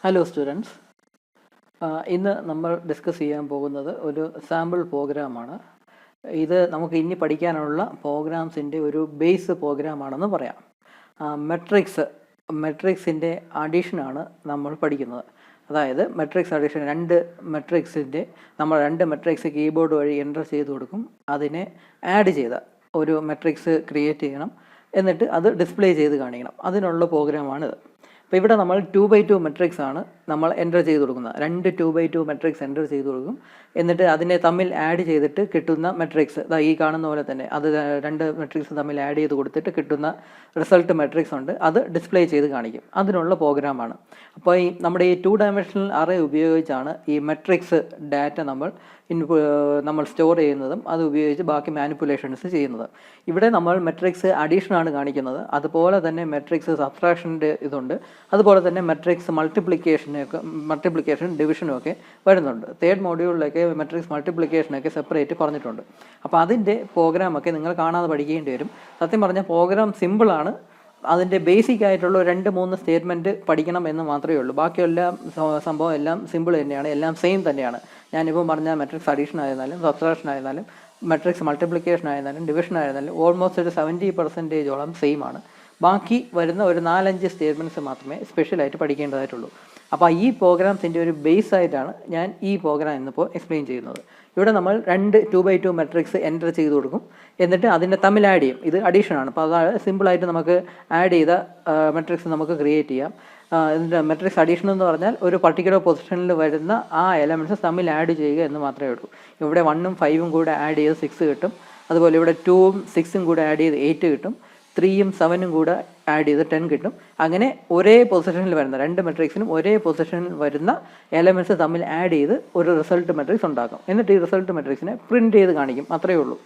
Hello students, ഇന്ന് നമ്മൾ discuss ചെയ്യാൻ പോകുന്നത് ഒരു സാമ്പിൾ പ്രോഗ്രാമാണ്. ഇത് നമുക്ക് ഇനി പഠിക്കാനുള്ള പ്രോഗ്രാംസിൻ്റെ ഒരു ബേസ് പ്രോഗ്രാമാണെന്ന് പറയാം. മെട്രിക്സിൻ്റെ അഡീഷനാണ് നമ്മൾ പഠിക്കുന്നത്. അതായത് മെട്രിക്സ് അഡീഷൻ, നമ്മൾ രണ്ട് മെട്രിക്സ് കീബോർഡ് വഴി എൻ്റർ ചെയ്ത് കൊടുക്കും. അതിനെ ആഡ് ചെയ്ത ഒരു മെട്രിക്സ് ക്രിയേറ്റ് ചെയ്യണം, എന്നിട്ട് അത് ഡിസ്പ്ലേ ചെയ്ത് കാണിക്കണം. അതിനുള്ള പ്രോഗ്രാമാണിത്. അപ്പോൾ ഇവിടെ നമ്മൾ 2x2 മെട്രിക്സ് ആണ് നമ്മൾ എൻ്റർ ചെയ്ത് കൊടുക്കുന്നത്. രണ്ട് 2x2 മെട്രിക്സ് എൻ്റർ ചെയ്ത് കൊടുക്കും. എന്നിട്ട് അതിനെ തമ്മിൽ ആഡ് ചെയ്തിട്ട് കിട്ടുന്ന മെട്രിക്സ് ഈ കാണുന്ന പോലെ തന്നെ അത് രണ്ട് മെട്രിക്സ് തമ്മിൽ ആഡ് ചെയ്ത് കൊടുത്തിട്ട് കിട്ടുന്ന റിസൾട്ട് മെട്രിക്സ് ഉണ്ട്, അത് ഡിസ്പ്ലേ ചെയ്ത് കാണിക്കും. അതിനുള്ള പ്രോഗ്രാമാണ്. അപ്പോൾ നമ്മുടെ ഈ 2 ഡയമെൻഷണൽ അറേ ഉപയോഗിച്ചാണ് ഈ മെട്രിക്സ് ഡാറ്റ നമ്മൾ സ്റ്റോർ ചെയ്യുന്നതും അത് ഉപയോഗിച്ച് ബാക്കി മാനിപ്പുലേഷൻസ് ചെയ്യുന്നത്. ഇവിടെ നമ്മൾ മെട്രിക്സ് അഡീഷനാണ് കാണിക്കുന്നത്. അതുപോലെ തന്നെ മെട്രിക്സ് സബ്ട്രാക്ഷൻ്റെ ഇതുണ്ട്. അതുപോലെ തന്നെ മെട്രിക്സ് മൾട്ടിപ്ലിക്കേഷൻ ഡിവിഷനും ഒക്കെ വരുന്നുണ്ട്. തേർഡ് മോഡ്യൂളിലൊക്കെ മെട്രിക്സ് മൾട്ടിപ്ലിക്കേഷനൊക്കെ സെപ്പറേറ്റ് പറഞ്ഞിട്ടുണ്ട്. അപ്പോൾ അതിൻ്റെ പ്രോഗ്രാമൊക്കെ നിങ്ങൾ കാണാതെ പഠിക്കേണ്ടി വരും. സത്യം പറഞ്ഞാൽ പ്രോഗ്രാം സിമ്പിളാണ്. അതിൻ്റെ ബേസിക് ആയിട്ടുള്ള 2-3 സ്റ്റേറ്റ്മെൻറ്റ് പഠിക്കണം എന്ന് മാത്രമേ ഉള്ളൂ. ബാക്കിയെല്ലാം സംഭവം എല്ലാം സിമ്പിൾ തന്നെയാണ്, എല്ലാം സെയിം തന്നെയാണ്. ഞാനിപ്പോൾ പറഞ്ഞ മെട്രിക്സ് അഡീഷൻ ആയിരുന്നാലും സബ്ട്രാക്ഷൻ ആയിരുന്നാലും മെട്രിക്സ് മൾട്ടിപ്ലിക്കേഷൻ ആയിരുന്നാലും ഡിവിഷൻ ആയിരുന്നാലും ഓൾമോസ്റ്റ് ഒരു 70%ഓളം സെയിം ആണ്. ബാക്കി വരുന്ന ഒരു 4-5 സ്റ്റേറ്റ്മെൻറ്റ്സ് മാത്രമേ സ്പെഷ്യലായിട്ട് പഠിക്കേണ്ടതായിട്ടുള്ളൂ. അപ്പോൾ ഈ പ്രോഗ്രാംസിൻ്റെ ഒരു ബേസ് ആയിട്ടാണ് ഞാൻ ഈ പ്രോഗ്രാം ഇന്നിപ്പോൾ എക്സ്പ്ലെയിൻ ചെയ്യുന്നത്. ഇവിടെ നമ്മൾ രണ്ട് 2x2 മെട്രിക്സ് എൻ്റർ ചെയ്ത് കൊടുക്കും, എന്നിട്ട് അതിൻ്റെ തമ്മിൽ ആഡ് ചെയ്യും. ഇത് അഡീഷനാണ്. അപ്പോൾ അതാണ് സിമ്പിളായിട്ട് നമുക്ക് ആഡ് ചെയ്ത മെട്രിക്സ് നമുക്ക് ക്രിയേറ്റ് ചെയ്യാം. ഇതിൻ്റെ മെട്രിക്സ് അഡീഷൻ എന്ന് പറഞ്ഞാൽ ഒരു പർട്ടിക്കുലർ പൊസിഷനിൽ വരുന്ന ആ എലമെൻറ്റ്സ് തമ്മിൽ ആഡ് ചെയ്യുക എന്ന് മാത്രമേ ഉള്ളൂ. ഇവിടെ 1ഉം 5ഉം കൂടെ ആഡ് ചെയ്ത് 6 കിട്ടും. അതുപോലെ ഇവിടെ 2ഉം 6ഉം കൂടെ ആഡ് ചെയ്ത് 8 കിട്ടും. 3ഉം 7ഉം കൂടെ ആഡ് ചെയ്ത് 10 കിട്ടും. അങ്ങനെ ഒരേ പൊസിഷനിൽ വരുന്ന രണ്ട് മെട്രിക്സിനും ഒരേ പൊസിഷനിൽ വരുന്ന എലമെൻറ്റ്സ് തമ്മിൽ ആഡ് ചെയ്ത് ഒരു റിസൾട്ട് മെട്രിക്സ് ഉണ്ടാക്കും. എന്നിട്ട് ഈ റിസൾട്ട് മെട്രിക്സിനെ പ്രിൻറ്റ് ചെയ്ത് കാണിക്കും. അത്രയേ ഉള്ളൂ.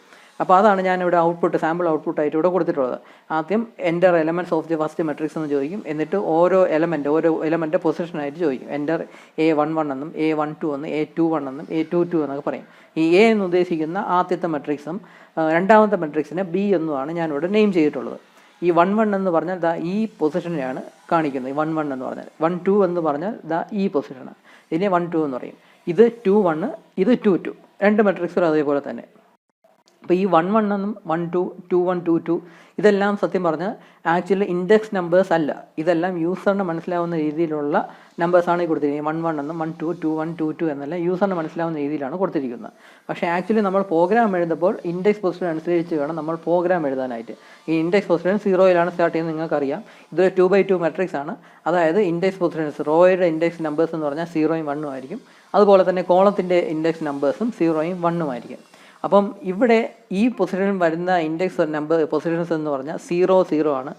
അപ്പോൾ അതാണ് ഞാനിവിടെ സാമ്പിൾ ഔട്ട്പുട്ടായിട്ട് ഇവിടെ കൊടുത്തിട്ടുള്ളത്. ആദ്യം enter elements of the first matrix എന്ന് ചോദിക്കും. എന്നിട്ട് ഓരോ എലമെൻ്റ് പൊസിഷനായിട്ട് ചോദിക്കും. എൻ്റർ A11 എന്നും A12 എന്നും A21 എന്നും A22 എന്നൊക്കെ പറയും. ഈ A എന്ന് ഉദ്ദേശിക്കുന്ന ആദ്യത്തെ മെട്രിക്സും രണ്ടാമത്തെ മെട്രിക്സിനെ B എന്നുമാണ് ഞാനിവിടെ നെയിം ചെയ്തിട്ടുള്ളത്. ഈ 11 എന്ന് പറഞ്ഞാൽ ഈ പൊസിഷനെയാണ് കാണിക്കുന്നത്. 11 എന്ന് പറഞ്ഞാൽ 12 എന്ന് പറഞ്ഞാൽ ഈ പൊസിഷനാണ്. ഇതിനെ 12 എന്ന് പറയും. ഇത് 21, ഇത് 22. രണ്ട് മെട്രിക്സും അതേപോലെ തന്നെ. അപ്പോൾ ഈ 11 എന്നും 12, 21, 22 ഇതെല്ലാം സത്യം പറഞ്ഞാൽ ആക്ച്വലി ഇൻഡെക്സ് നമ്പേഴ്സ് അല്ല. ഇതെല്ലാം യൂസറിന് മനസ്സിലാവുന്ന രീതിയിലുള്ള നമ്പേഴ്സാണ് കൊടുത്തിരിക്കുന്നത്. 11 എന്നും 12, 21, 22 എന്നെല്ലാം യൂസറിന് മനസ്സിലാവുന്ന രീതിയിലാണ് കൊടുത്തിരിക്കുന്നത്. പക്ഷേ ആക്ച്വലി നമ്മൾ പ്രോഗ്രാം എഴുതുമ്പോൾ ഇൻഡെക്സ് പൊസിഷൻ അനുസരിച്ച് വേണം നമ്മൾ പ്രോഗ്രാം എഴുതാനായിട്ട്. ഈ ഇൻഡെക്സ് പൊസിഷൻ 0യിലാണ് സ്റ്റാർട്ട് ചെയ്യുന്നത്, നിങ്ങൾക്കറിയാം. ഇതൊരു 2x2 മെട്രിക്സ് ആണ്. അതായത് ഇൻഡെക്സ് പൊസിഷൻസ് റോയുടെ ഇൻഡെക്സ് നമ്പേഴ്സ് എന്ന് പറഞ്ഞാൽ 0ഉം 1ഉം ആയിരിക്കും. അതുപോലെ തന്നെ കോളത്തിൻ്റെ ഇൻഡെക്സ് നമ്പേഴ്സും 0ഉം 1ഉം ആയിരിക്കും. അപ്പം ഇവിടെ ഈ പൊസിഷനിൽ വരുന്ന ഇൻഡെക്സ് നമ്പർ പൊസിഷൻസ് എന്ന് പറഞ്ഞാൽ 0 ആണ്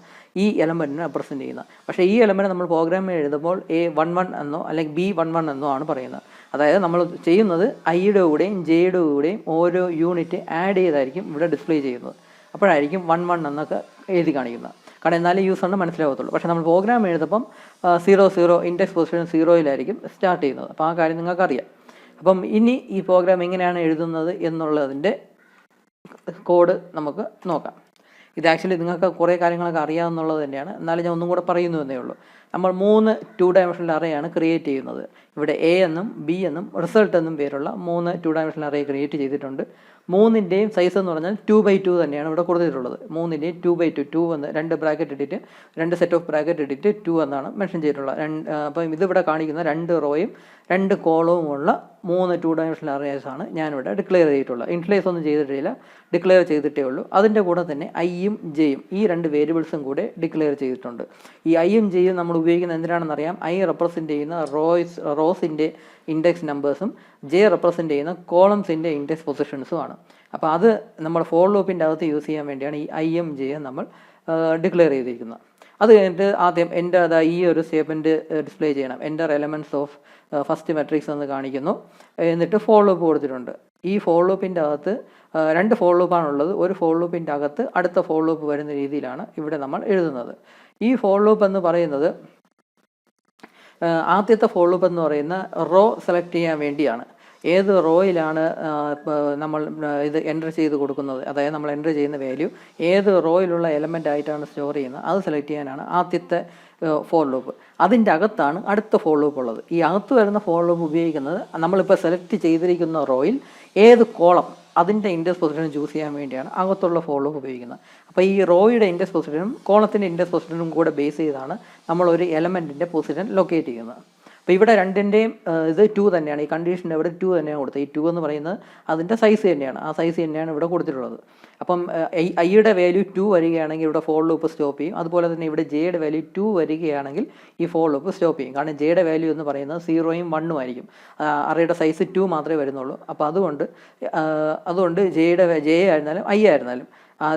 ഈ എലമെൻറ്റിനെ റെപ്രസെൻറ്റ് ചെയ്യുന്നത്. പക്ഷേ ഈ എലമെൻറ്റ് നമ്മൾ പ്രോഗ്രാമിൽ എഴുതുമ്പോൾ A11 എന്നോ അല്ലെങ്കിൽ B11 എന്നോ ആണ് പറയുന്നത്. അതായത് നമ്മൾ ചെയ്യുന്നത് ഐയുടെ കൂടെയും ജെയുടെ കൂടെയും ഓരോ യൂണിറ്റ് ആഡ് ചെയ്തായിരിക്കും ഇവിടെ ഡിസ്പ്ലേ ചെയ്യുന്നത്. അപ്പോഴായിരിക്കും 11 എന്നൊക്കെ എഴുതി കാണിക്കുന്നത്. കാരണം എന്നാലും യൂസറിന് മനസ്സിലാവത്തുള്ളൂ. പക്ഷേ നമ്മൾ പ്രോഗ്രാം എഴുതുമ്പം 0 ഇൻഡെക്സ് പൊസിഷൻ 0യിലായിരിക്കും സ്റ്റാർട്ട് ചെയ്യുന്നത്. അപ്പോൾ ആ കാര്യം നിങ്ങൾക്കറിയാം. അപ്പം ഇനി ഈ പ്രോഗ്രാം എങ്ങനെയാണ് എഴുതുന്നത് എന്നുള്ളതിൻ്റെ കോഡ് നമുക്ക് നോക്കാം. ഇത് ആക്ച്വലി നിങ്ങൾക്ക് കുറേ കാര്യങ്ങളൊക്കെ അറിയാമെന്നുള്ളത് തന്നെയാണ്, എന്നാലും ഞാൻ ഒന്നും കൂടെ പറയുന്നു എന്നേ ഉള്ളൂ. നമ്മൾ 3 2 ഡയമെൻഷണൽ അറേയാണ് ക്രിയേറ്റ് ചെയ്യുന്നത്. ഇവിടെ A എന്നും B എന്നും റിസൾട്ട് എന്നും പേരുള്ള 3 2 ഡയമെൻഷണൽ അറേ ക്രിയേറ്റ് ചെയ്തിട്ടുണ്ട്. 3ൻ്റെയും സൈസ് എന്ന് പറഞ്ഞാൽ 2x2 തന്നെയാണ് ഇവിടെ കൊടുത്തിട്ടുള്ളത്. 3ൻ്റെയും 2x2 2 എന്ന് 2 ബ്രാക്കറ്റ് ഇട്ടിട്ട് 2 സെറ്റ് ഓഫ് ബ്രാക്കറ്റ് ഇട്ടിട്ട് 2 എന്നാണ് മെൻഷൻ ചെയ്തിട്ടുള്ളത്. അപ്പം ഇതിവിടെ കാണിക്കുന്ന 2 റോയും 2 കോളവുമുള്ള 3 2 ഡയമെൻഷണൽ അറേസാണ് ഞാനിവിടെ ഡിക്ലെയർ ചെയ്തിട്ടുള്ളത്. ഇൻട്രേസ് ഒന്നും ചെയ്തിട്ടില്ല, ഡിക്ലെയർ ചെയ്തിട്ടേ ഉള്ളൂ. അതിൻ്റെ കൂടെ തന്നെ ഐയും ജെയും ഈ 2 വേരിയബിൾസും കൂടെ ഡിക്ലെയർ ചെയ്തിട്ടുണ്ട്. ഈ ഐയും ജെയും നമ്മൾ ഉപയോഗിക്കുന്നത് എന്തിനാണെന്നറിയാം. ഐ റെപ്രസെൻറ്റ് ചെയ്യുന്ന റോസിൻ്റെ ഇൻഡെക്സ് നമ്പേഴ്സും ജെ റെപ്രസെൻറ്റ് ചെയ്യുന്ന കോളംസിൻ്റെ ഇൻഡെക്സ് പൊസിഷൻസുമാണ്. അപ്പോൾ അത് നമ്മൾ ഫോർ ലൂപ്പിൻ്റെ അകത്ത് യൂസ് ചെയ്യാൻ വേണ്ടിയാണ് ഈ ഐയും ജെയും നമ്മൾ ഡിക്ലെയർ ചെയ്തിരിക്കുന്നത്. അത് കഴിഞ്ഞിട്ട് ആദ്യം ഈ ഒരു സ്റ്റേറ്റ്മെൻറ്റ് ഡിസ്പ്ലേ ചെയ്യണം. Enter elements of first matrix എന്ന് കാണിക്കുന്നു. എന്നിട്ട് ഫോർ ലൂപ്പ് കൊടുത്തിട്ടുണ്ട്. ഈ ഫോർ ലൂപ്പിൻ്റെ അകത്ത് 2 ഫോർ ലൂപ്പാണുള്ളത്. ഒരു ഫോർ ലൂപ്പിൻ്റെ അകത്ത് അടുത്ത ഫോർ ലൂപ്പ് വരുന്ന രീതിയിലാണ് ഇവിടെ നമ്മൾ എഴുതുന്നത്. ഈ ഫോർ ലൂപ്പ് എന്ന് പറയുന്നത് ആദ്യത്തെ ഫോർ ലൂപ്പ് എന്ന് പറയുന്ന റോ സെലക്ട് ചെയ്യാൻ വേണ്ടിയാണ്. ഏത് റോയിലാണ് നമ്മൾ ഇത് എൻ്റർ ചെയ്ത് കൊടുക്കുന്നത്, അതായത് നമ്മൾ എൻ്റർ ചെയ്യുന്ന വാല്യൂ ഏത് റോയിലുള്ള എലമെൻ്റ് ആയിട്ടാണ് സ്റ്റോർ ചെയ്യുന്നത് അത് സെലക്ട് ചെയ്യാനാണ് ആദ്യത്തെ ഫോർ ലൂപ്പ്. അതിൻ്റെ അകത്താണ് അടുത്ത ഫോർ ലൂപ്പ് ഉള്ളത്. ഈ അകത്ത് വരുന്ന ഫോർ ലൂപ്പ് ഉപയോഗിക്കുന്നത് നമ്മളിപ്പോൾ സെലക്ട് ചെയ്തിരിക്കുന്ന റോയിൽ ഏത് കോളം അതിൻ്റെ ഇൻഡെക്സ് പൊസിഷൻ ചൂസ് ചെയ്യാൻ വേണ്ടിയാണ് അകത്തുള്ള ഫോർ ലൂപ്പ് ഉപയോഗിക്കുന്നത്. അപ്പോൾ ഈ റോയുടെ ഇൻഡെക്സ് പൊസിഷനും കോളത്തിൻ്റെ ഇൻഡെക്സ് പൊസിഷനും കൂടെ ബേസ് ചെയ്താണ് നമ്മളൊരു എലമെൻറ്റിൻ്റെ പൊസിഷൻ ലൊക്കേറ്റ് ചെയ്യുന്നത്. അപ്പോൾ ഇവിടെ രണ്ടിൻ്റെയും ഇത് 2 തന്നെയാണ്. ഈ കണ്ടീഷൻ്റെ ഇവിടെ 2 തന്നെയാണ് കൊടുത്തത്. ഈ 2 എന്ന് പറയുന്നത് അതിൻ്റെ സൈസ് തന്നെയാണ്. ആ സൈസ് തന്നെയാണ് ഇവിടെ കൊടുത്തിട്ടുള്ളത്. അപ്പം ഐയുടെ വാല്യൂ 2 വരികയാണെങ്കിൽ ഇവിടെ ഫോർ ലൂപ്പ് സ്റ്റോപ്പ് ചെയ്യും. അതുപോലെ തന്നെ ഇവിടെ ജെയുടെ വാല്യൂ 2 വരികയാണെങ്കിൽ ഈ ഫോർ ലൂപ്പ് സ്റ്റോപ്പ് ചെയ്യും. കാരണം ജെയുടെ വാല്യൂ എന്ന് പറയുന്നത് 0യും 1ഉം ആയിരിക്കും. അറേയുടെ സൈസ് 2 മാത്രമേ വരുന്നുള്ളൂ. അപ്പോൾ അതുകൊണ്ട് ജെ ആയിരുന്നാലും ഐ ആയിരുന്നാലും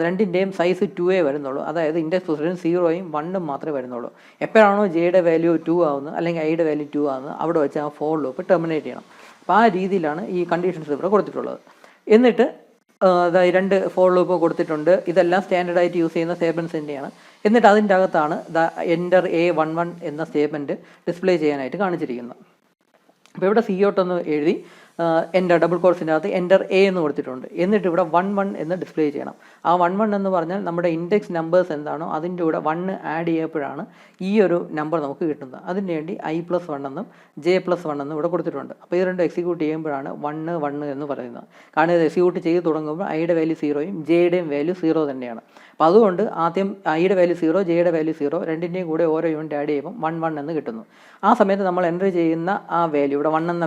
രണ്ടിൻ്റെയും സൈസ് 2 വരുന്നുള്ളൂ. അതായത് ഇൻഡെക്സ് പൊസിഷൻ 0യും 1ഉം മാത്രമേ വരുന്നുള്ളൂ. എപ്പോഴാണോ ജെയുടെ വാല്യൂ 2 ആവുന്നത് അല്ലെങ്കിൽ ഐയുടെ വാല്യൂ 2 ആവുന്നത് അവിടെ വെച്ച് ആ ഫോർ ലൂപ്പ് ടെർമിനേറ്റ് ചെയ്യണം. അപ്പോൾ ആ രീതിയിലാണ് ഈ കണ്ടീഷൻസ് ഇവിടെ കൊടുത്തിട്ടുള്ളത്. എന്നിട്ട് അതായത് 2 ഫോർ ലൂപ്പ് കൊടുത്തിട്ടുണ്ട്. ഇതെല്ലാം സ്റ്റാൻഡേർഡായിട്ട് യൂസ് ചെയ്യുന്ന സ്റ്റേറ്റ്മെൻറ്റ്സ് തന്നെയാണ്. എന്നിട്ട് അതിൻ്റെ അകത്താണ് എൻ്റർ A11 എന്ന സ്റ്റേറ്റ്മെൻറ്റ് ഡിസ്പ്ലേ ചെയ്യാനായിട്ട് കാണിച്ചിരിക്കുന്നത്. അപ്പോൾ ഇവിടെ C എന്ന് എഴുതി എൻ്റർ ഡബിൾ കോഴ്സിൻ്റെ അകത്ത് എൻ്റർ എ എന്ന് കൊടുത്തിട്ടുണ്ട്. എന്നിട്ട് ഇവിടെ 11 എന്ന് ഡിസ്പ്ലേ ചെയ്യണം. ആ 11 എന്ന് പറഞ്ഞാൽ നമ്മുടെ ഇൻഡെക്സ് നമ്പേഴ്സ് എന്താണോ അതിൻ്റെ കൂടെ 1 ആഡ് ചെയ്യപ്പോഴാണ് ഈ ഒരു നമ്പർ നമുക്ക് കിട്ടുന്നത്. അതിന് വേണ്ടി I+1 എന്നും J+1 എന്നും ഇവിടെ കൊടുത്തിട്ടുണ്ട്. അപ്പോൾ ഇത് രണ്ടും എക്സിക്യൂട്ട് ചെയ്യുമ്പോഴാണ് 1 1 എന്ന് പറയുന്നത്. കാരണം ഇത് എക്സിക്യൂട്ട് ചെയ്ത് തുടങ്ങുമ്പോൾ ഐയുടെ വാല്യൂ 0യും ജെയുടെയും വാല്യൂ 0 തന്നെയാണ്. അപ്പോൾ അതുകൊണ്ട് ആദ്യം ഐയുടെ വാല്യൂ 0 ജെയുടെ വാല്യൂ 0 രണ്ടിൻ്റെയും കൂടെ ഓരോ യൂണിറ്റ് ആഡ് ചെയ്യുമ്പോൾ 1 1 എന്ന് കിട്ടുന്നു. ആ സമയത്ത് നമ്മൾ എൻ്റർ ചെയ്യുന്ന ആ വാല്യൂ ഇവിടെ 1 എന്ന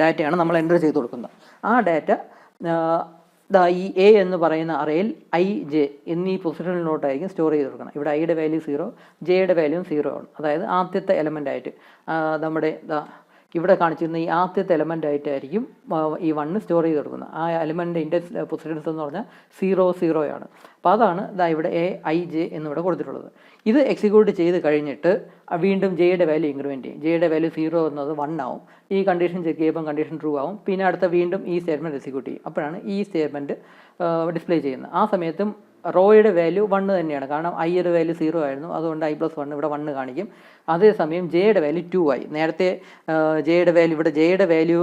ഡാറ്റയാണ് നമ്മൾ എൻ്റർ ചെയ്ത് കൊടുക്കുന്നത്. ആ ഡാറ്റ ഈ എ എന്ന് പറയുന്ന അറയിൽ I, J എന്നീ പൊസിഷനിലോട്ടായിരിക്കും സ്റ്റോർ ചെയ്ത് കൊടുക്കണം. ഇവിടെ ഐയുടെ വാല്യൂ 0 ജെയുടെ വാല്യൂ 0 ആണ്. അതായത് ആദ്യത്തെ എലമെൻ്റ് ആയിട്ട് നമ്മുടെ ഇവിടെ കാണിച്ചിരുന്ന ഈ ആദ്യത്തെ എലമെൻ്റ് ആയിട്ടായിരിക്കും ഈ 1 സ്റ്റോർ ചെയ്ത് കൊടുക്കുന്നത്. ആ എലമെൻ്റ് ഇൻഡെക്സ് പൊസിഷൻസ് എന്ന് പറഞ്ഞാൽ 0 0 ആണ്. അപ്പോൾ അതാണ് ഇവിടെ I, J എന്നിവിടെ കൊടുത്തിട്ടുള്ളത്. ഇത് എക്സിക്യൂട്ട് ചെയ്ത് കഴിഞ്ഞിട്ട് വീണ്ടും ജെയുടെ വാല്യൂ ഇൻക്രിമെൻറ്റ് ചെയ്യും. ജെയുടെ വാല്യൂ 0 എന്നത് 1 ആവും. ഈ കണ്ടീഷൻ ചെക്ക് ചെയ്യുമ്പോൾ കണ്ടീഷൻ ട്രൂ ആവും. പിന്നെ അടുത്ത വീണ്ടും ഈ സ്റ്റേറ്റ്മെൻറ്റ് എക്സിക്യൂട്ട് ചെയ്യും. അപ്പോഴാണ് ഈ സ്റ്റേറ്റ്മെൻറ്റ് ഡിസ്പ്ലേ ചെയ്യുന്നത്. ആ സമയത്തും റോയുടെ വാല്യൂ 1 തന്നെയാണ്. കാരണം ഐയുടെ വാല്യൂ 0 ആയിരുന്നു. അതുകൊണ്ട് I+1 ഇവിടെ 1 കാണിക്കും. അതേസമയം ജെയുടെ വാല്യൂ 2 ആയി. നേരത്തെ ജെയുടെ വാല്യൂ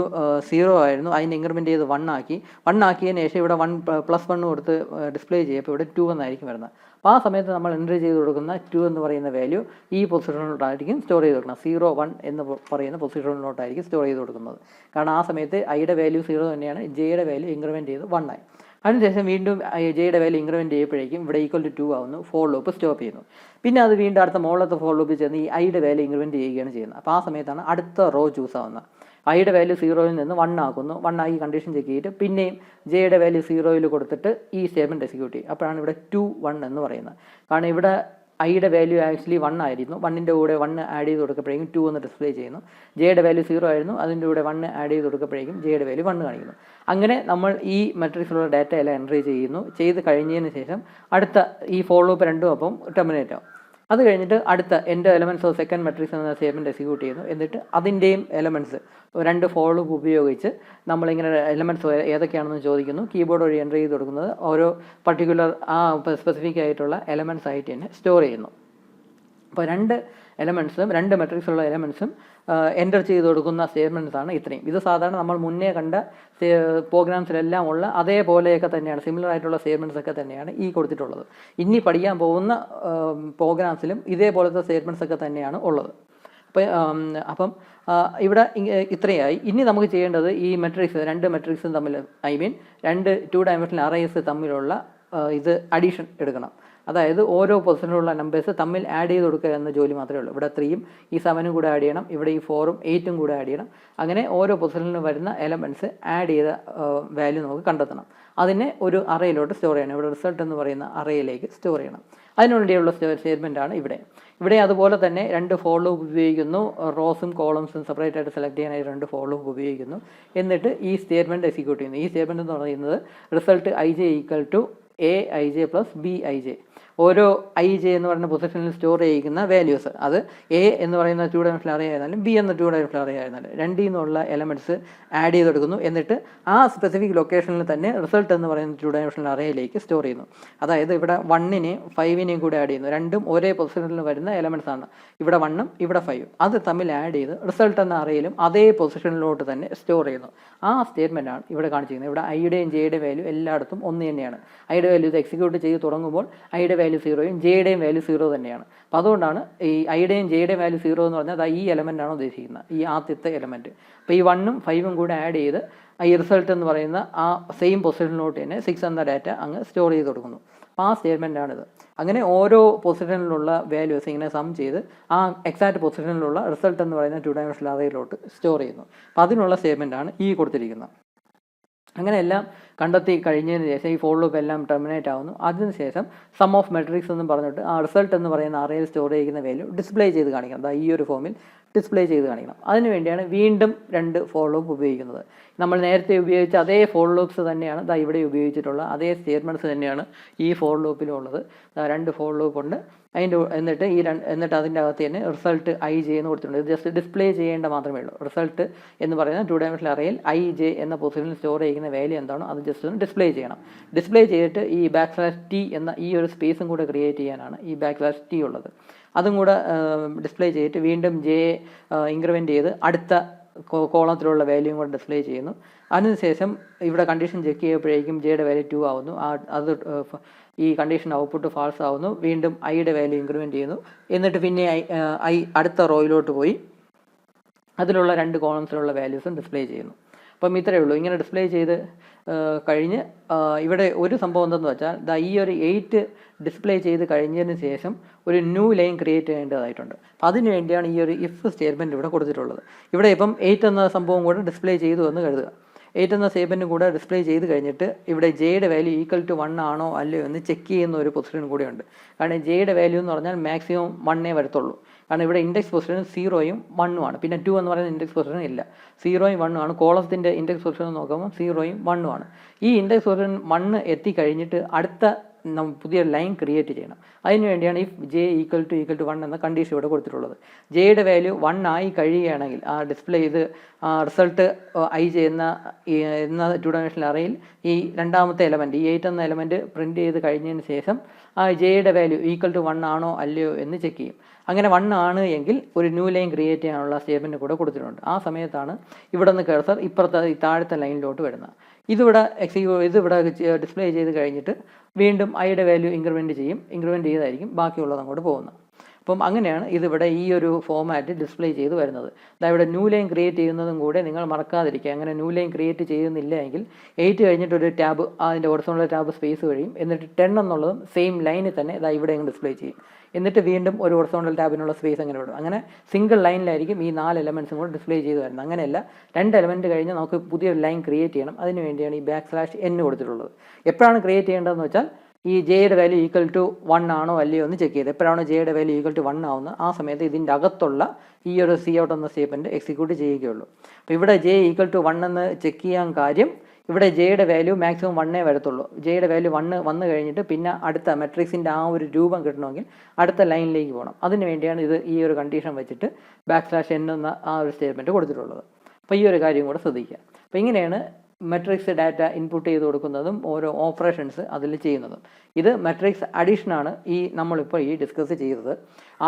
0 ആയിരുന്നു. അതിന് ഇൻക്രിമെൻറ്റ് ചെയ്ത് 1 ആക്കി. 1 ആക്കിയതിന് ശേഷം ഇവിടെ 1+1 കൊടുത്ത് ഡിസ്പ്ലേ ചെയ്യപ്പോൾ ഇവിടെ 2 എന്നായിരിക്കും വരുന്നത്. അപ്പോൾ ആ സമയത്ത് നമ്മൾ എൻ്റർ ചെയ്ത് കൊടുക്കുന്ന 2 എന്ന് പറയുന്ന വാല്യൂ ഈ പൊസിഷനിലോട്ടായിരിക്കും സ്റ്റോർ ചെയ്ത് കൊടുക്കുന്നത്. 0 1 എന്ന് പറയുന്ന പൊസിഷനിലോട്ടായിരിക്കും സ്റ്റോർ ചെയ്ത് കൊടുക്കുന്നത്. കാരണം ആ സമയത്ത് ഐയുടെ വാല്യൂ 0 തന്നെയാണ്. ജെയുടെ വാല്യൂ ഇൻക്രിമെൻറ്റ് ചെയ്ത് 1 ആയി. അതിനുശേഷം വീണ്ടും ജെയുടെ വാല്യൂ ഇൻക്രിമെൻറ്റ് ചെയ്യുമ്പോഴേക്കും ഇവിടെ =2 ആവുന്നു. ഫോർ ലൂപ്പ് സ്റ്റോപ്പ് ചെയ്യുന്നു. പിന്നെ അത് വീണ്ടും അടുത്ത മുകളിലത്തെ ഫോർ ലൂപ്പിൽ ചെന്ന് ഈ ഐയുടെ വാല്യൂ ഇൻക്രിമെൻറ്റ് ചെയ്യുകയാണ് ചെയ്യുന്നത്. അപ്പോൾ ആ സമയത്താണ് അടുത്ത റോ ചൂസ് ആവുന്നത്. ഐയുടെ വാല്യൂ 0യിൽ നിന്ന് 1 ആക്കുന്നു. 1 ആക്കി കണ്ടീഷൻ ചെക്ക് ചെയ്തിട്ട് പിന്നെയും ജെയുടെ വാല്യൂ 0യിൽ കൊടുത്തിട്ട് ഈ സ്റ്റേറ്റ്മെൻറ്റ് എക്സിക്യൂട്ട് ചെയ്യും. അപ്പോഴാണ് ഇവിടെ 2 1 എന്ന് പറയുന്നത്. കാരണം ഇവിടെ ഐയുടെ വാല്യൂ ആക്ച്വലി 1 ആയിരുന്നു. 1ൻ്റെ കൂടെ 1 ആഡ് ചെയ്ത് കൊടുക്കുമ്പോഴേക്കും 2 എന്ന് ഡിസ്പ്ലേ ചെയ്യുന്നു. ജെയുടെ വാല്യൂ 0 ആയിരുന്നു. അതിൻ്റെ കൂടെ 1 ആഡ് ചെയ്ത് കൊടുക്കുമ്പോഴേക്കും ജെയുടെ വാല്യൂ 1 കാണിക്കുന്നു. അങ്ങനെ നമ്മൾ ഈ മെട്രിക്സിലുള്ള ഡാറ്റ എല്ലാം എൻട്രി ചെയ്യുന്നു. ചെയ്ത് കഴിഞ്ഞതിന് ശേഷം അടുത്ത ഈ ഫോർ ലൂപ്പ് രണ്ടും അപ്പം ടെർമിനേറ്റ് ആവും. അത് കഴിഞ്ഞിട്ട് അടുത്ത എൻ്റെ എലമെൻറ്റ്സ് ഓഫ് സെക്കൻഡ് മെട്രിക്സ് എന്ന സ്റ്റേറ്റ്മെൻറ്റ് എക്സിക്യൂട്ട് ചെയ്യുന്നു. എന്നിട്ട് അതിൻ്റെയും എലമെൻറ്റ്സ് 2 ഫോർ ലൂപ്പ് ഉപയോഗിച്ച് നമ്മളിങ്ങനെ എലമെൻറ്റ്സ് ഏതൊക്കെയാണെന്ന് ചോദിക്കുന്നു. കീബോർഡ് വഴി എൻ്റർ ചെയ്ത് കൊടുക്കുന്നത് ഓരോ പർട്ടിക്കുലർ സ്പെസിഫിക് ആയിട്ടുള്ള എലമെൻറ്റ്സ് ആയിട്ട് തന്നെ സ്റ്റോർ ചെയ്യുന്നു. അപ്പോൾ 2 മെട്രിക്സുള്ള എലമെൻറ്റ്സും എൻ്റർ ചെയ്ത് കൊടുക്കുന്ന സ്റ്റേറ്റ്മെൻറ്റ്സാണ് ഇത്രയും. ഇത് സാധാരണ നമ്മൾ മുന്നേ കണ്ട പ്രോഗ്രാംസിലെല്ലാം ഉള്ള അതേപോലെയൊക്കെ തന്നെയാണ്, സിമിലർ ആയിട്ടുള്ള സ്റ്റേറ്റ്മെൻറ്റ്സ് ഒക്കെ തന്നെയാണ് ഈ കൊടുത്തിട്ടുള്ളത്. ഇനി പഠിക്കാൻ പോകുന്ന പ്രോഗ്രാംസിലും ഇതേപോലത്തെ സ്റ്റേറ്റ്മെൻറ്റ്സ് ഒക്കെ തന്നെയാണ് ഉള്ളത്. അപ്പം ഇവിടെ ഇത്രയായി. ഇനി നമുക്ക് ചെയ്യേണ്ടത് ഈ രണ്ട് മെട്രിക്സും തമ്മിൽ 2 ഡയമെൻഷണൽ അറേസ് തമ്മിലുള്ള അഡീഷൻ എടുക്കണം. അതായത് ഓരോ പൊസിഷനിലുള്ള നമ്പേഴ്സ് തമ്മിൽ ആഡ് ചെയ്ത് കൊടുക്കുക എന്ന ജോലി മാത്രമേ ഉള്ളൂ. ഇവിടെ 3യും ഈ 7ഉം കൂടെ ആഡ് ചെയ്യണം. ഇവിടെ ഈ 4ഉം 8ഉം കൂടെ ആഡ് ചെയ്യണം. അങ്ങനെ ഓരോ പൊസിഷനിലും വരുന്ന എലമെൻറ്റ്സ് ആഡ് ചെയ്ത വാല്യൂ നമുക്ക് കണ്ടെത്തണം. അതിനെ ഒരു അറയിലോട്ട് സ്റ്റോർ ചെയ്യണം. ഇവിടെ റിസൾട്ട് എന്ന് പറയുന്ന അറയിലേക്ക് സ്റ്റോർ ചെയ്യണം. അതിനുവേണ്ടിയുള്ള സ്റ്റേറ്റ്മെൻറ്റാണ് ഇവിടെ അതുപോലെ തന്നെ 2 ഫോർ ലൂപ്പ് ഉപയോഗിക്കുന്നു. റോസും കോളംസും സെപ്പറേറ്റ് ആയിട്ട് സെലക്ട് ചെയ്യാനായി 2 ഫോർ ലൂപ്പ് ഉപയോഗിക്കുന്നു. എന്നിട്ട് ഈ സ്റ്റേറ്റ്മെൻറ്റ് എക്സിക്യൂട്ട് ചെയ്യുന്നു. ഈ സ്റ്റേറ്റ്മെൻറ്റ് എന്ന് പറയുന്നത് റിസൾട്ട് IJ = AIJ + BIJ. ഓരോ IJ എന്ന് പറയുന്ന പൊസിഷനിൽ സ്റ്റോർ ചെയ്യുന്ന വാല്യൂസ്, അത് A എന്ന് പറയുന്ന 2 ഡയമെൻഷണൽ അറേ ആയിരുന്നാലും B എന്ന 2 ഡയമെൻഷണൽ അറേ ആയിരുന്നാലും രണ്ടിൽ നിന്നുള്ള എലമെൻറ്റ്സ് ആഡ് ചെയ്തെടുക്കുന്നു. എന്നിട്ട് ആ സ്പെസിഫിക് ലൊക്കേഷനിൽ തന്നെ റിസൾട്ട് എന്ന് പറയുന്ന 2 ഡയമെൻഷണൽ അറേയിലേക്ക് സ്റ്റോർ ചെയ്യുന്നു. അതായത് ഇവിടെ 1നെയും 5നെയും കൂടെ ആഡ് ചെയ്യുന്നു. രണ്ടും ഒരേ പൊസിഷനിൽ വരുന്ന എലമെൻറ്റ്സ് ആണ്. ഇവിടെ 1ഉം ഇവിടെ 5ഉം അത് തമ്മിൽ ആഡ് ചെയ്ത് റിസൾട്ട് എന്ന അറയിലും അതേ പൊസിഷനിലോട്ട് തന്നെ സ്റ്റോർ ചെയ്യുന്നു. ആ സ്റ്റേറ്റ്മെൻറ്റാണ് ഇവിടെ കാണിച്ചിരിക്കുന്നത്. ഇവിടെ ഐയുടെയും ജെയുടെയും വാല്യൂ എല്ലായിടത്തും ഒന്ന് തന്നെയാണ്. ഐയുടെ വാല്യൂ ഇത് എക്സിക്യൂട്ട് ചെയ്ത് തുടങ്ങുമ്പോൾ ഐയുടെ വാല്യൂ 0യും ജെയുടെയും വാല്യൂ 0 തന്നെയാണ്. അപ്പോൾ അതുകൊണ്ടാണ് ഈ ഐയുടെയും ജെയുടെയും വാല്യൂ 0 എന്ന് പറഞ്ഞാൽ ഈ എലമെൻ്റാണ് ഉദ്ദേശിക്കുന്നത്, ഈ ആദ്യത്തെ എലമെൻറ്റ്. അപ്പോൾ ഈ 1ഉം 5ഉം കൂടെ ആഡ് ചെയ്ത് ഈ റിസൾട്ട് എന്ന് പറയുന്ന ആ സെയിം പൊസിഷനിലോട്ട് തന്നെ 6 എന്ന ഡാറ്റ അങ്ങ് സ്റ്റോർ ചെയ്ത് കൊടുക്കുന്നു. അപ്പോൾ ആ സ്റ്റേറ്റ്മെൻറ്റാണിത്. അങ്ങനെ ഓരോ പൊസിഷനിലുള്ള വാല്യൂസ് ഇങ്ങനെ സം ചെയ്ത് ആ എക്സാക്റ്റ് പൊസിഷനിലുള്ള റിസൾട്ട് എന്ന് പറയുന്ന 2 ഡയമെൻഷണൽ അറേയിലോട്ട് സ്റ്റോർ ചെയ്യുന്നു. അപ്പോൾ അതിനുള്ള സ്റ്റേറ്റ്മെൻറ്റാണ് ഈ കൊടുത്തിരിക്കുന്നത്. അങ്ങനെ എല്ലാം കണ്ടെത്തി കഴിഞ്ഞതിന് ശേഷം ഈ ഫോർ ലൂപ്പ് എല്ലാം ടെർമിനേറ്റ് ആവുന്നു. അതിനുശേഷം സം ഓഫ് മെട്രിക്സ് എന്നും പറഞ്ഞിട്ട് ആ റിസൾട്ട് എന്ന് പറയുന്ന അറേയിൽ സ്റ്റോർ ചെയ്യുന്ന വാല്യൂ ഡിസ്പ്ലേ ചെയ്ത് കാണിക്കണം. അതായത് ഈ ഒരു ഫോമിൽ ഡിസ്പ്ലേ ചെയ്ത് കാണിക്കണം. അതിനുവേണ്ടിയാണ് വീണ്ടും 2 ഫോർ ലൂപ്പ് ഉപയോഗിക്കുന്നത്. നമ്മൾ നേരത്തെ ഉപയോഗിച്ച അതേ ഫോർ ലൂപ്സ് തന്നെയാണ് ഇവിടെ ഉപയോഗിച്ചിട്ടുള്ള അതേ സ്റ്റേറ്റ്മെൻറ്റ്സ് തന്നെയാണ് ഈ ഫോർ ലൂപ്പിലും ഉള്ളത്. 2 ഫോർ ലൂപ്പ് ഉണ്ട്. എന്നിട്ട് അതിൻ്റെ അകത്ത് തന്നെ റിസൾട്ട് ഐ ജെ എന്ന് കൊടുത്തിട്ടുണ്ട്. ഇത് ജസ്റ്റ് ഡിസ്പ്ലേ ചെയ്യേണ്ട മാത്രമേ ഉള്ളൂ. റിസൾട്ട് എന്ന് പറയുന്ന 2 ഡയമെൻഷണൽ അറേയിൽ ഐ ജെ എന്ന പൊസിഷനിൽ സ്റ്റോർ ചെയ്യുന്ന വാല്യൂ എന്താണോ അത് ജസ്റ്റ് ഒന്ന് ഡിസ്പ്ലേ ചെയ്യണം. ഡിസ്പ്ലേ ചെയ്തിട്ട് ഈ /t എന്ന ഈ ഒരു സ്പേസും കൂടെ ക്രിയേറ്റ് ചെയ്യാനാണ് ഈ /t ഉള്ളത്. അതും കൂടെ ഡിസ്പ്ലേ ചെയ്തിട്ട് വീണ്ടും ജെ ഇൻക്രിമെൻറ്റ് ചെയ്ത് അടുത്ത കോളത്തിലുള്ള വാല്യൂയും കൂടെ ഡിസ്പ്ലേ ചെയ്യുന്നു. അതിനുശേഷം ഇവിടെ കണ്ടീഷൻ ചെക്ക് ചെയ്യുമ്പോഴേക്കും ജെയുടെ വാല്യൂ 2 ആവുന്നു. അത് ഈ കണ്ടീഷൻ ഔട്ട്പുട്ട് ഫാൾസ് ആവുന്നു. വീണ്ടും ഐയുടെ വാല്യൂ ഇൻക്രിമെൻറ്റ് ചെയ്യുന്നു. എന്നിട്ട് പിന്നെ ഐ അടുത്ത റോയിലോട്ട് പോയി അതിലുള്ള 2 കോളംസിലുള്ള വാല്യൂസും ഡിസ്പ്ലേ ചെയ്യുന്നു. അപ്പം ഇത്രയേ ഉള്ളൂ. ഇങ്ങനെ ഡിസ്പ്ലേ ചെയ്ത് കഴിഞ്ഞ് ഇവിടെ ഒരു സംഭവം എന്തെന്ന് വെച്ചാൽ ഈ ഒരു 8 ഡിസ്പ്ലേ ചെയ്ത് കഴിഞ്ഞതിന് ശേഷം ഒരു ന്യൂ ലൈൻ ക്രിയേറ്റ് ചെയ്യേണ്ടതായിട്ടുണ്ട്. അപ്പോൾ അതിന് വേണ്ടിയാണ് ഈ ഒരു ഇഫ് സ്റ്റേറ്റ്മെൻറ്റ് ഇവിടെ കൊടുത്തിട്ടുള്ളത്. ഇവിടെ ഇപ്പം 8 എന്ന സംഭവം കൂടെ ഡിസ്പ്ലേ ചെയ്തു എന്ന് കരുതുക. 8 എന്ന സ്റ്റേറ്റ്മെൻറ്റും കൂടെ ഡിസ്പ്ലേ ചെയ്ത് കഴിഞ്ഞിട്ട് ഇവിടെ ജെയുടെ വാല്യൂ ഈക്വൽ ടു 1 ആണോ അല്ലയോ എന്ന് ചെക്ക് ചെയ്യുന്ന ഒരു പൊസിഷൻ കൂടെയുണ്ട്. കാരണം ജെയുടെ വാല്യൂ എന്ന് പറഞ്ഞാൽ മാക്സിമം 1 വരത്തുള്ളൂ. കാരണം ഇവിടെ ഇൻഡെക്സ് പൊസിഷൻ 0യും 1ഉം ആണ്. പിന്നെ 2 എന്ന് പറയുന്ന ഇൻഡെക്സ് പൊസിഷൻ ഇല്ല. 0യും 1ഉം ആണ്. കോളത്തിൻ്റെ ഇൻഡെക്സ് പൊസിഷൻ നോക്കുമ്പോൾ 0യും 1ഉം ആണ്. ഈ ഇൻഡെക്സ് പൊസിഷൻ 1 എത്തിക്കഴിഞ്ഞിട്ട് അടുത്ത പുതിയ ലൈൻ ക്രിയേറ്റ് ചെയ്യണം. അതിന് വേണ്ടിയാണ് ഇഫ് ജെ ഈക്വൽ ടു 1 എന്ന കണ്ടീഷൻ ഇവിടെ കൊടുത്തിട്ടുള്ളത്. ജെയുടെ വാല്യൂ 1 ആയി കഴിയുകയാണെങ്കിൽ ആ ഡിസ്പ്ലേ ചെയ്ത് റിസൾട്ട് ഐ ജെ എന്ന 2 ഡയമെൻഷണൽ അറേയിൽ ഈ രണ്ടാമത്തെ എലമെൻറ്റ് ഈ 8 എന്ന എലമെൻറ്റ് പ്രിൻറ്റ് ചെയ്ത് കഴിഞ്ഞതിന് ശേഷം ആ ജെയുടെ വാല്യൂ ഈക്വൽ ടു 1 ആണോ അല്ലയോ എന്ന് ചെക്ക് ചെയ്യും. അങ്ങനെ 1 ആണ് എങ്കിൽ ഒരു ന്യൂ ലൈൻ ക്രിയേറ്റ് ചെയ്യാനുള്ള സ്റ്റേറ്റ്മെൻറ്റ് കൂടെ കൊടുത്തിട്ടുണ്ട്. ആ സമയത്താണ് ഇവിടെ നിന്ന് കഴ്സർ ഇപ്പുറത്തെ ഈ താഴത്തെ ലൈനിലോട്ട് വരുന്നത്. ഇതിവിടെ ഡിസ്പ്ലേ ചെയ്ത് കഴിഞ്ഞിട്ട് വീണ്ടും ഐയുടെ വാല്യൂ ഇൻക്രിമെൻറ്റ് ചെയ്തായിരിക്കും ബാക്കിയുള്ളത് അങ്ങോട്ട് പോകുന്നത്. അപ്പം അങ്ങനെയാണ് ഇതിവിടെ ഈ ഒരു ഫോമാറ്റ് ഡിസ്പ്ലേ ചെയ്ത് വരുന്നത്. ഇവിടെ ന്യൂ ലൈൻ ക്രിയേറ്റ് ചെയ്യുന്നതും കൂടെ നിങ്ങൾ മറക്കാതിരിക്കുക. അങ്ങനെ ന്യൂ ലൈൻ ക്രിയേറ്റ് ചെയ്യുന്നില്ല എങ്കിൽ 8 കഴിഞ്ഞിട്ട് ഒരു ടാബ് അതിൻ്റെ ഹൊറിസോണ്ടൽ ടാബ് സ്പേസ് കഴിയും. എന്നിട്ട് 10 എന്നുള്ളതും സെയിം ലൈനിൽ തന്നെ ഇവിടെ ഡിസ്പ്ലേ ചെയ്യും. എന്നിട്ട് വീണ്ടും ഒരു ഹൊറിസോണ്ടൽ ടാബിനുള്ള സ്പേസ് അങ്ങനെ വിടും. അങ്ങനെ സിംഗിൾ ലൈനിലായിരിക്കും ഈ 4 എലമെൻറ്റ്സും കൂടെ ഡിസ്പ്ലേ ചെയ്ത് വരുന്നത്. അങ്ങനെയല്ല, 2 എലമെൻറ്റ് കഴിഞ്ഞ് നമുക്ക് പുതിയൊരു ലൈൻ ക്രിയേറ്റ് ചെയ്യണം. അതിന് വേണ്ടിയാണ് ഈ /n കൊടുത്തിട്ടുള്ളത്. എപ്പോഴാണ് ക്രിയേറ്റ് ചെയ്യേണ്ടതെന്ന് വെച്ചാൽ ഈ ജെയുടെ വാല്യൂ ഈക്വൽ ടു 1 ആണോ അല്ലയോ എന്ന് ചെക്ക് ചെയ്ത് എപ്പോഴാണോ ജെയുടെ വാല്യൂ ഈക്വൽ ടു 1 ആവുന്നത് ആ സമയത്ത് ഇതിൻ്റെ അകത്തുള്ള ഈ ഒരു സി ഔട്ട് എന്ന സ്റ്റേറ്റ്മെൻറ്റ് എക്സിക്യൂട്ട് ചെയ്യുകയുള്ളൂ. അപ്പോൾ ഇവിടെ ജെ ഈക്വൽ ടു 1 എന്ന് ചെക്ക് ചെയ്യാൻ കാര്യം ഇവിടെ ജെയുടെ വാല്യൂ മാക്സിമം 1 വരത്തുള്ളൂ. ജെയുടെ വാല്യൂ 1 വന്നു കഴിഞ്ഞിട്ട് പിന്നെ അടുത്ത മെട്രിക്സിൻ്റെ ആ ഒരു രൂപം കിട്ടണമെങ്കിൽ അടുത്ത ലൈനിലേക്ക് പോകണം. അതിന് വേണ്ടിയാണ് ഈ ഒരു കണ്ടീഷൻ വെച്ചിട്ട് /n എന്ന ആ ഒരു സ്റ്റേറ്റ്മെൻറ്റ് കൊടുത്തിട്ടുള്ളത്. അപ്പോൾ ഈ ഒരു കാര്യം കൂടെ ശ്രദ്ധിക്കുക. അപ്പോൾ ഇങ്ങനെയാണ് മെട്രിക്സ് ഡാറ്റ ഇൻപുട്ട് ചെയ്ത് കൊടുക്കുന്നതും ഓരോ ഓപ്പറേഷൻസ് അതിൽ ചെയ്യുന്നതും. ഇത് മെട്രിക്സ് അഡീഷനാണ് നമ്മളിപ്പോൾ ഡിസ്കസ് ചെയ്തത്.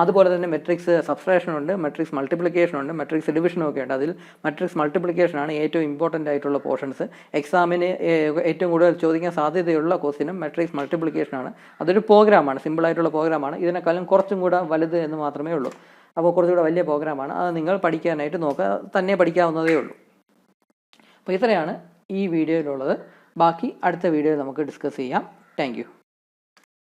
അതുപോലെ തന്നെ മെട്രിക്സ് സബ്സ്ട്രാക്ഷനുണ്ട്, മെട്രിക്സ് മൾട്ടിപ്ലിക്കേഷനുണ്ട്, മെട്രിക്സ് ഡിവിഷനും ഒക്കെ ഉണ്ട്. അതിൽ മെട്രിക്സ് മൾട്ടിപ്ലിക്കേഷനാണ് ഏറ്റവും ഇമ്പോർട്ടൻ്റ് ആയിട്ടുള്ള പോർഷൻസ്. എക്സാമിന് ഏറ്റവും കൂടുതൽ ചോദിക്കാൻ സാധ്യതയുള്ള ക്വസ്റ്റ്യനും മെട്രിക്സ് മൾട്ടിപ്ലിക്കേഷനാണ്. അതൊരു പ്രോഗ്രാമാണ്, സിമ്പിളായിട്ടുള്ള പ്രോഗ്രാമാണ്. ഇതിനേക്കാളും കുറച്ചും കൂടെ വലുത് എന്ന് മാത്രമേ ഉള്ളൂ. അപ്പോൾ കുറച്ചുകൂടെ വലിയ പ്രോഗ്രാമാണ്. അത് നിങ്ങൾ പഠിക്കാനായിട്ട് നോക്കുക, തന്നെ പഠിക്കാവുന്നതേ ഉള്ളൂ. അപ്പോൾ ഇത്രയാണ് ഈ വീഡിയോയിലുള്ളത്. ബാക്കി അടുത്ത വീഡിയോയിൽ നമുക്ക് ഡിസ്കസ് ചെയ്യാം. Thank you.